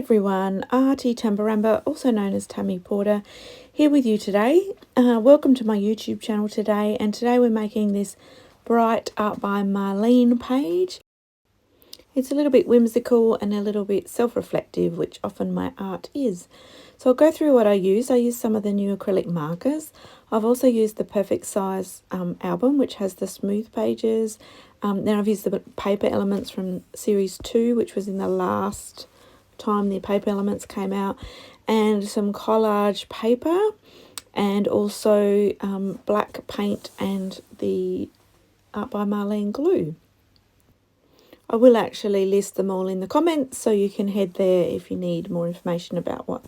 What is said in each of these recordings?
everyone, Auntie Tambarambaa, also known as Tammy Porter, here with you today. Welcome to my YouTube channel today, and today we're making this Bright Art by Marlene page. It's a little bit whimsical and a little bit self-reflective, which often my art is. So I'll go through what I use. I use some of the new acrylic markers. I've also used the Perfect Size album, which has the smooth pages. Then I've used the paper elements from series 2, which was in the last time the paper elements came out, and some collage paper, and also black paint and the Art by Marlene glue. I will actually list them all in the comments, so you can head there if you need more information about what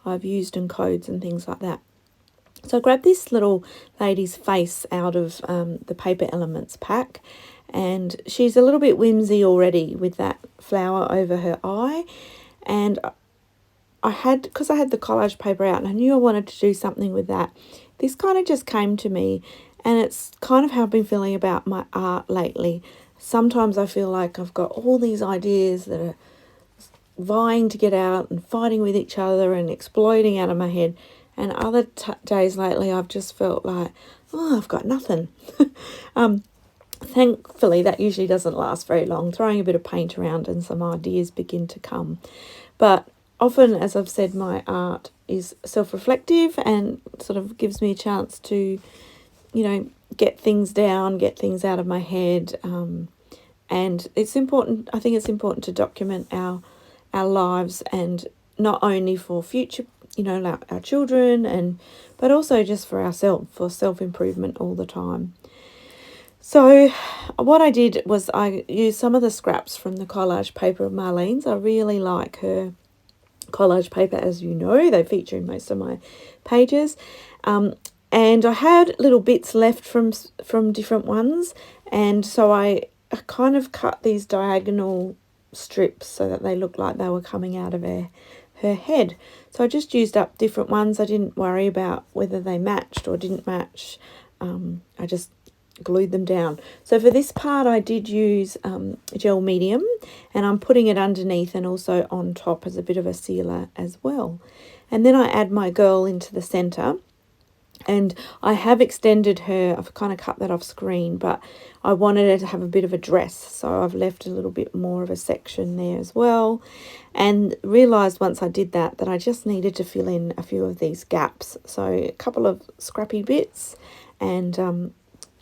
I've used and codes and things like that. So I grabbed this little lady's face out of the paper elements pack, and she's a little bit whimsy already with that flower over her eye. And because I had the collage paper out and I knew I wanted to do something with that, this kind of just came to me, and it's kind of how I've been feeling about my art lately. Sometimes I feel like I've got all these ideas that are vying to get out and fighting with each other and exploding out of my head. And other days lately I've just felt like, oh, I've got nothing. Thankfully, that usually doesn't last very long. Throwing a bit of paint around and some ideas begin to come. But often, as I've said, my art is self-reflective and sort of gives me a chance to, you know, get things down, get things out of my head. And it's important, I think it's important to document our lives, and not only for future, you know, our children, but also just for ourselves, for self-improvement all the time. So what I did was I used some of the scraps from the collage paper of Marlene's. I really like her collage paper, as you know. They feature in most of my pages. And I had little bits left from different ones. And so I kind of cut these diagonal strips so that they looked like they were coming out of her head. So I just used up different ones. I didn't worry about whether they matched or didn't match. I just glued them down. So for this part I did use gel medium, and I'm putting it underneath and also on top as a bit of a sealer as well. And then I add my girl into the center, and I have extended her. I've kind of cut that off screen, but I wanted her to have a bit of a dress, so I've left a little bit more of a section there as well, and realized once I did that I just needed to fill in a few of these gaps. So a couple of scrappy bits, and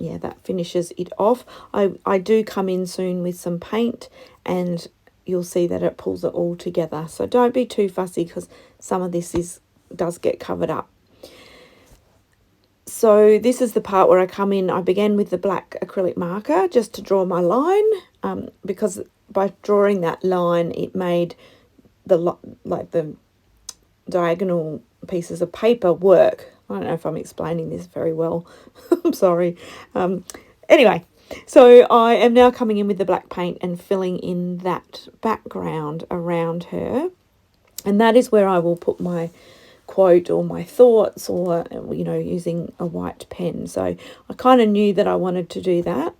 yeah, that finishes it off. I do come in soon with some paint, and you'll see that it pulls it all together. So don't be too fussy, because some of this does get covered up. So this is the part where I come in. I began with the black acrylic marker just to draw my line, because by drawing that line, it made the diagonal pieces of paper work. I don't know if I'm explaining this very well. I'm sorry. Anyway, so I am now coming in with the black paint and filling in that background around her. And that is where I will put my quote or my thoughts, or, you know, using a white pen. So I kind of knew that I wanted to do that.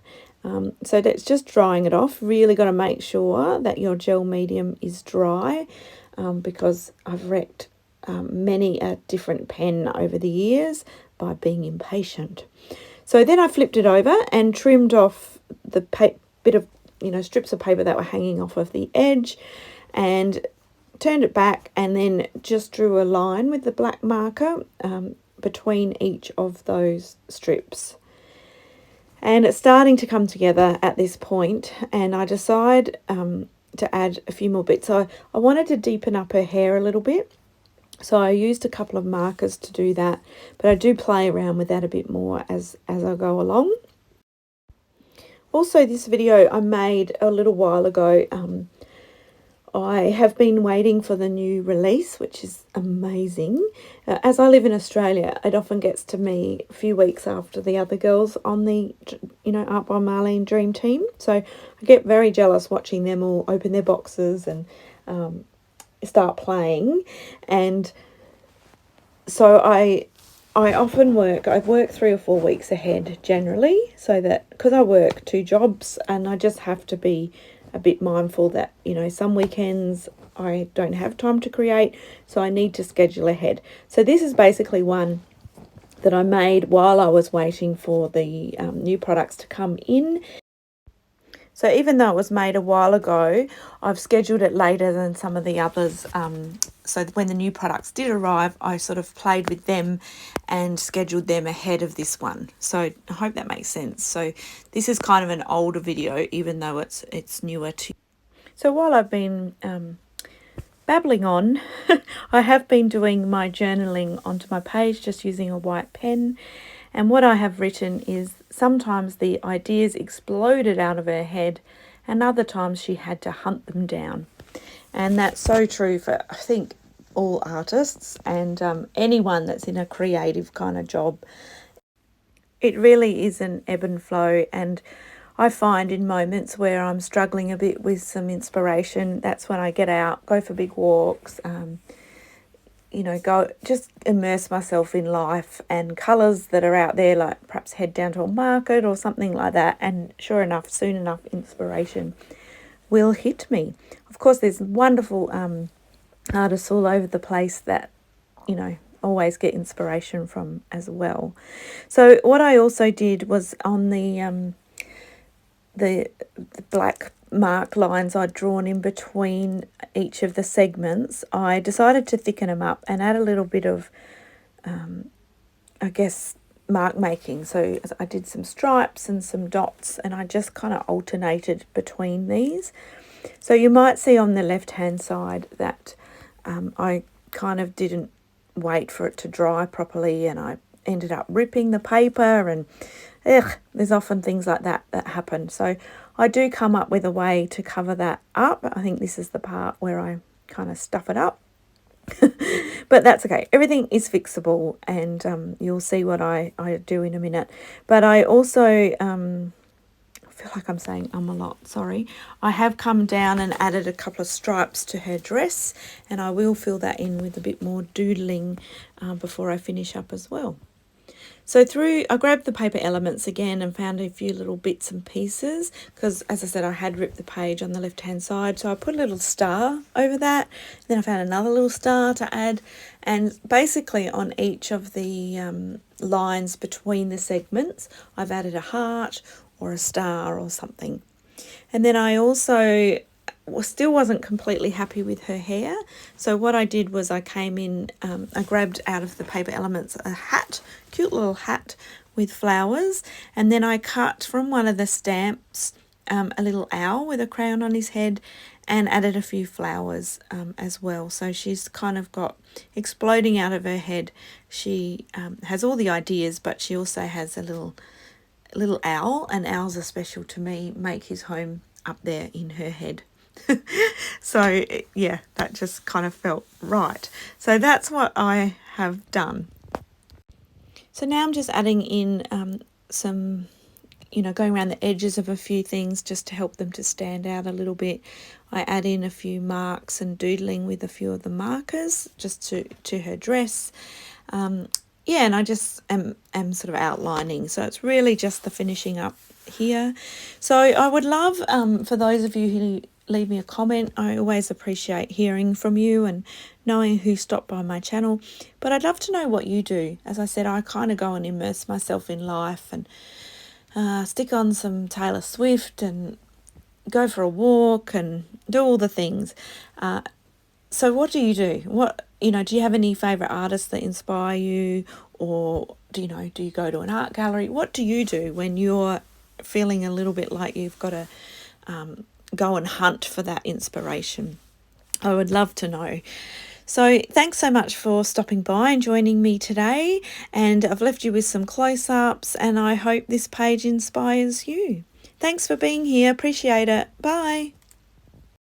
So that's just drying it off. Really got to make sure that your gel medium is dry, because I've wrecked many a different pen over the years by being impatient. So then I flipped it over and trimmed off the bit of, you know, strips of paper that were hanging off of the edge, and turned it back, and then just drew a line with the black marker between each of those strips. And it's starting to come together at this point, and I decide to add a few more bits. So I wanted to deepen up her hair a little bit, so I used a couple of markers to do that, but I do play around with that a bit more as I go along. Also, this video I made a little while ago. I have been waiting for the new release, which is amazing. As I live in Australia, it often gets to me a few weeks after the other girls on the, you know, Art by Marlene Dream Team. So I get very jealous watching them all open their boxes and start playing. And so I often work 3 or 4 weeks ahead generally, so that, because I work 2 jobs, and I just have to be a bit mindful that, you know, some weekends I don't have time to create, so I need to schedule ahead. So this is basically one that I made while I was waiting for the new products to come in. So even though it was made a while ago, I've scheduled it later than some of the others. So when the new products did arrive, I sort of played with them and scheduled them ahead of this one. So I hope that makes sense. So this is kind of an older video, even though it's newer to you. So while I've been babbling on, I have been doing my journaling onto my page just using a white pen. And what I have written is sometimes the ideas exploded out of her head and other times she had to hunt them down. And that's so true for, I think, all artists and anyone that's in a creative kind of job. It really is an ebb and flow, and I find in moments where I'm struggling a bit with some inspiration, that's when I get out, go for big walks, you know, go just immerse myself in life and colours that are out there, like perhaps head down to a market or something like that, and sure enough, soon enough, inspiration will hit me. Of course, there's wonderful artists all over the place that, you know, always get inspiration from as well. So what I also did was on the black mark lines I'd drawn in between each of the segments, I decided to thicken them up and add a little bit of, I guess, mark making. So I did some stripes and some dots, and I just kind of alternated between these. So you might see on the left hand side that I kind of didn't wait for it to dry properly, and I ended up ripping the paper, and there's often things like that happen. So I do come up with a way to cover that up. I think this is the part where I kind of stuff it up. But that's okay. Everything is fixable, and you'll see what I do in a minute. But I also, I feel like I'm saying a lot, sorry. I have come down and added a couple of stripes to her dress, and I will fill that in with a bit more doodling before I finish up as well. So I grabbed the paper elements again and found a few little bits and pieces because, as I said, I had ripped the page on the left-hand side. So I put a little star over that. Then I found another little star to add. And basically on each of the lines between the segments, I've added a heart or a star or something. And then I also still wasn't completely happy with her hair. So what I did was I came in, I grabbed out of the paper elements a hat, cute little hat with flowers, and then I cut from one of the stamps a little owl with a crayon on his head and added a few flowers as well. So she's kind of got exploding out of her head. She has all the ideas, but she also has a little owl, and owls are special to me, make his home up there in her head. So yeah, that just kind of felt right. So that's what I have done. So now I'm just adding in some, you know, going around the edges of a few things just to help them to stand out a little bit. I add in a few marks and doodling with a few of the markers just to her dress. Yeah, and I just am sort of outlining. So it's really just the finishing up here. So I would love for those of you who leave me a comment. I always appreciate hearing from you and knowing who stopped by my channel. But I'd love to know what you do. As I said, I kind of go and immerse myself in life and stick on some Taylor Swift and go for a walk and do all the things. So what do you do? Do you have any favourite artists that inspire you, or do you go to an art gallery? What do you do when you're feeling a little bit like you've got to go and hunt for that inspiration? I would love to know. So thanks so much for stopping by and joining me today, and I've left you with some close-ups, and I hope this page inspires you. Thanks for being here. Appreciate it. Bye.